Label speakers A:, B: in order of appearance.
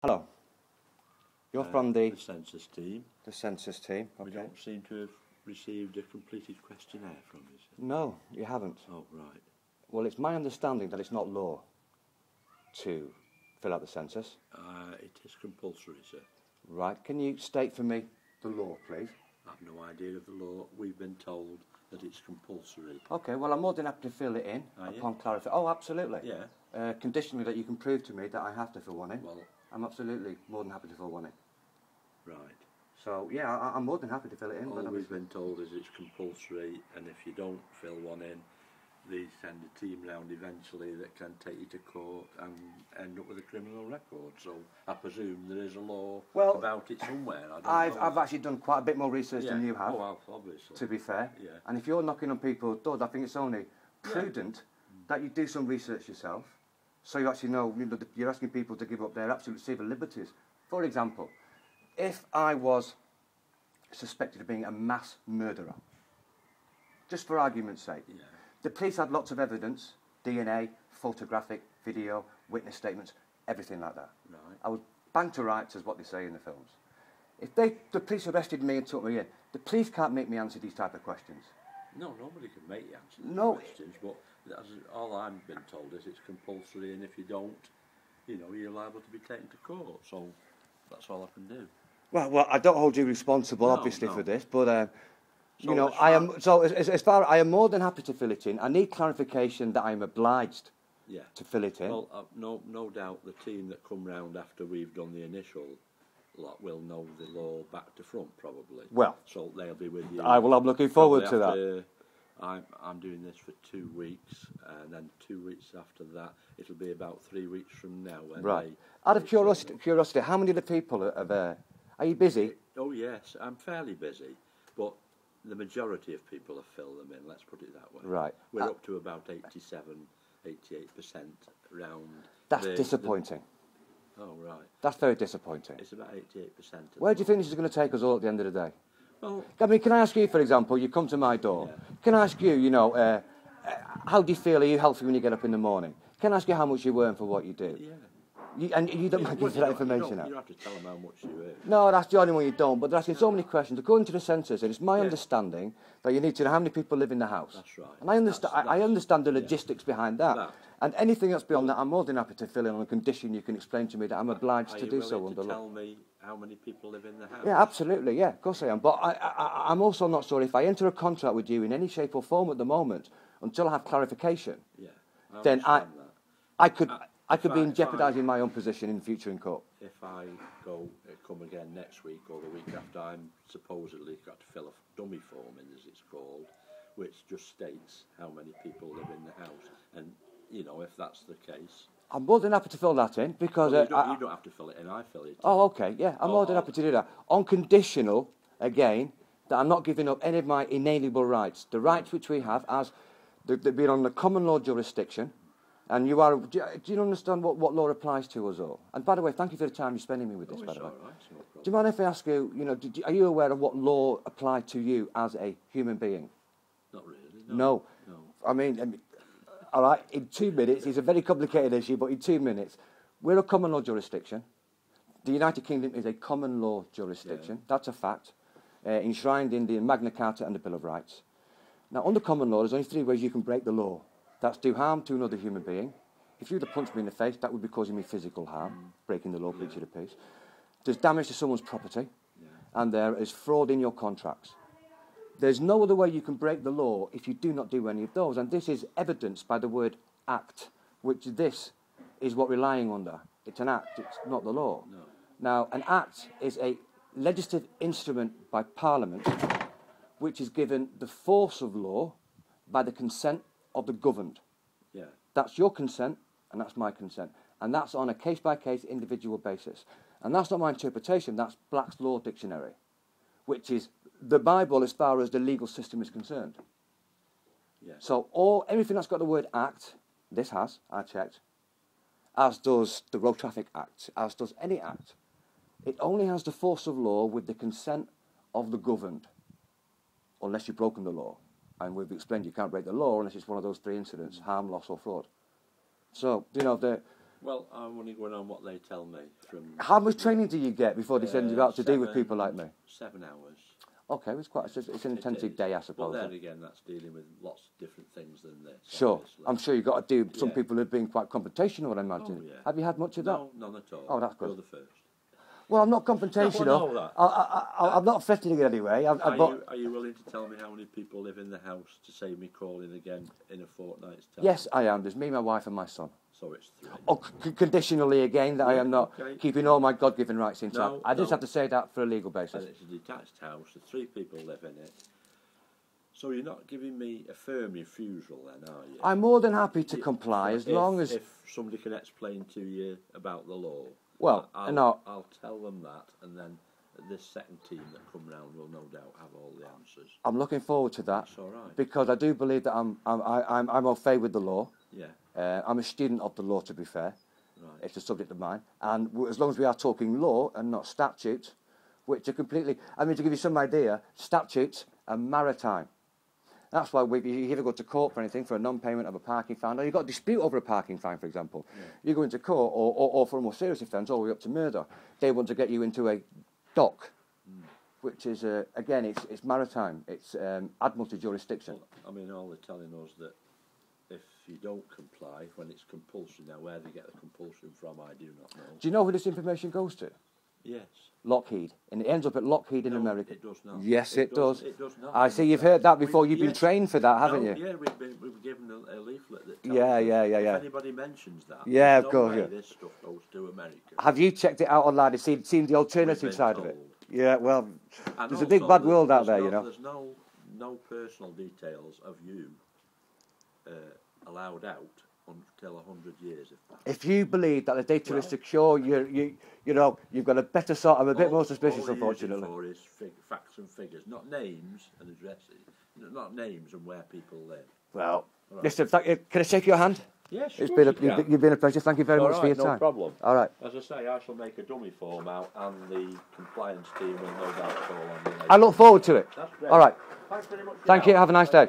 A: Hello. You're from the
B: Census team.
A: The census team. Okay.
B: We don't seem to have received a completed questionnaire from you.
A: No, you haven't.
B: Oh, right.
A: Well, it's my understanding that it's not law to fill out the census.
B: It is compulsory, sir.
A: Right. Can you state for me the law, please?
B: I have no idea of the law. We've been told that it's compulsory.
A: Okay, well, I'm more than happy to fill it in upon clarification. Oh, absolutely.
B: Yeah.
A: Conditionally that you can prove to me that I have to fill one in.
B: Well,
A: I'm absolutely more than happy to fill one in.
B: right.
A: So, yeah, I'm more than happy to fill it in.
B: All we've been told is it's compulsory, and if you don't fill one in, they send a team round eventually that can take you to court and end up with a criminal record. So I presume there is a law about it somewhere.
A: I've actually done quite a bit more research than you have.
B: Oh, obviously.
A: To be fair.
B: Yeah.
A: And if you're knocking on people's doors, I think it's only prudent that you do some research yourself, so you actually know, you're asking people to give up their absolute civil liberties. For example, if I was suspected of being a mass murderer, just for argument's sake, the police had lots of evidence, DNA, photographic, video, witness statements, everything like that.
B: Right.
A: I was bang to rights, as what they say in the films. If the police arrested me and took me in, the police can't make me answer these type of questions.
B: No, nobody can make you answer the questions, but all I've been told is it's compulsory, and if you don't, you're liable to be taken to court. So that's all I can do. Well,
A: I don't hold you responsible, obviously, for this, but I am more than happy to fill it in. I need clarification that I am obliged to fill it in.
B: Well, no doubt the team that come round after we've done the initial lot will know the law back to front, probably.
A: Well,
B: so they'll be with you.
A: I'm looking forward to that.
B: I'm doing this for 2 weeks, and then 2 weeks after that, it'll be about 3 weeks from now.
A: Right. Out of curiosity, how many of the people are there? Are you busy?
B: Oh yes, I'm fairly busy, but the majority of people have filled them in. Let's put it that way.
A: Right.
B: We're up to about 87, 88% round.
A: That's disappointing.
B: Oh right.
A: That's very disappointing.
B: It's about 88%.
A: Where do you think this is going to take us all at the end of the day?
B: Well,
A: I mean, can I ask you, for example, you come to my door. Can I ask you, how do you feel? Are you healthy when you get up in the morning? Can I ask you how much you earn for what you do?
B: Yeah.
A: And you don't give that information out?
B: You don't have to tell them how much you earn.
A: No, that's the only one you don't. But they're asking so many questions. According to the census, and it's my understanding that you need to know how many people live in the house.
B: That's right.
A: And I understand the logistics behind that. And anything that's beyond that, I'm more than happy to fill in on a condition you can explain to me that I'm obliged to do so under law.
B: Tell me how many people live in the house?
A: Yeah, absolutely. Yeah, of course I am. But I'm also not sure if I enter a contract with you in any shape or form at the moment until I have clarification.
B: Yeah.
A: Then I could be jeopardising my own position in the future in court.
B: If I come again next week or the week after, I'm supposedly got to fill a dummy form in, as it's called, which just states how many people live in the house. And, if that's the case...
A: I'm more than happy to fill that in because...
B: Well, you don't have to fill it in, I fill it in.
A: Oh, OK, yeah, I'm more than happy to do that. On conditional, again, that I'm not giving up any of my inalienable rights. The rights which we have as being on the common law jurisdiction. And you are... Do you understand what law applies to us all? And by the way, thank you for the time you're spending me with this, by the way.
B: All right, no problem.
A: Do you mind if I ask you, are you aware of what law applied to you as a human being?
B: Not really,
A: No. I mean, all right, in 2 minutes, it's a very complicated issue, but in 2 minutes, we're a common law jurisdiction. The United Kingdom is a common law jurisdiction. That's a fact, enshrined in the Magna Carta and the Bill of Rights. Now, under common law, there's only 3 ways you can break the law. That's do harm to another human being. If you were to punch me in the face, that would be causing me physical harm, breaking the law, breach of the peace. There's damage to someone's property, and there is fraud in your contracts. There's no other way you can break the law if you do not do any of those, and this is evidenced by the word act, which this is what we're relying under. It's an act, it's not the law.
B: No.
A: Now, an act is a legislative instrument by Parliament which is given the force of law by the consent of the governed.
B: Yeah.
A: That's your consent, and that's my consent. And that's on a case-by-case individual basis. And that's not my interpretation, that's Black's Law Dictionary, which is the Bible as far as the legal system is concerned.
B: Yeah.
A: So everything that's got the word act, this has, I checked, as does the Road Traffic Act, as does any act. It only has the force of law with the consent of the governed, unless you've broken the law. And we've explained you can't break the law unless it's one of those 3 incidents, harm, loss or fraud. So,
B: Well, I'm only going on what they tell me.
A: How much training do you get before they send you out to deal with people like me?
B: 7 hours.
A: Okay, it's an intensive day, I suppose.
B: But then again, that's dealing with lots of different things than this.
A: Sure,
B: Obviously.
A: I'm sure you've got to do. Some people have been quite confrontational, I imagine.
B: Oh, yeah.
A: Have you had much of that?
B: No, none at all.
A: Oh, that's good.
B: You're the first.
A: Well, I'm not confrontational.
B: No, I know that.
A: I'm not threatening in any way.
B: Are you willing to tell me how many people live in the house to save me calling again in a fortnight's time?
A: Yes, I am. There's me, my wife, and my son.
B: So it's 3.
A: Oh, conditionally again, that I am not keeping all my God-given rights intact. I just have to say that for a legal basis.
B: And it's a detached house, the 3 people live in it. So you're not giving me a firm refusal then, are you?
A: I'm more than happy to comply as long as...
B: If somebody can explain to you about the law,
A: well,
B: I'll tell them that, and then this second team that come round will no doubt have all the answers.
A: I'm looking forward to that.
B: That's all right.
A: Because I do believe that I'm au fait with the law.
B: Yeah.
A: I'm a student of the law, to be fair.
B: Right.
A: It's a subject of mine. And as long as we are talking law and not statutes, which are completely... I mean, to give you some idea, statutes are maritime. That's why if you ever go to court for anything, for a non-payment of a parking fine, or you've got a dispute over a parking fine, for example, you go into court, or for a more serious offence, all the way up to murder, they want to get you into a dock, which is, again, it's maritime. It's admiralty jurisdiction.
B: Well, I mean, all they're telling us that if you don't comply, when it's compulsory, now where they get the compulsion from, I do not know.
A: Do you know who this information goes to?
B: Yes.
A: Lockheed. And it ends up at Lockheed in America.
B: It does not.
A: Yes, it does.
B: It does not.
A: I see you've heard that before. You've been trained for that, haven't you?
B: Yeah, we've been given a leaflet that tells
A: Yeah.
B: if anybody mentions that,
A: yeah, of
B: no
A: course,
B: way
A: yeah.
B: this stuff goes to America.
A: Have you checked it out online and seen the alternative side of it? Yeah, well,
B: And
A: there's a big bad world out there, you know.
B: There's no personal details of you allowed out until 100 years.
A: If you believe that the data is secure, you know, you've got a better sort. I'm a bit more suspicious, unfortunately.
B: All it is for is facts and figures, not names and addresses, not names and where people live.
A: Well, listen, can I shake your hand?
B: Yes, yeah,
A: you've been a pleasure. Thank you very much for your time.
B: No problem.
A: All right.
B: As I say, I shall make a dummy form out, and the compliance team will no doubt call on me.
A: I look forward to it.
B: That's great.
A: All right.
B: Thanks very much.
A: Thank you. Have a nice day.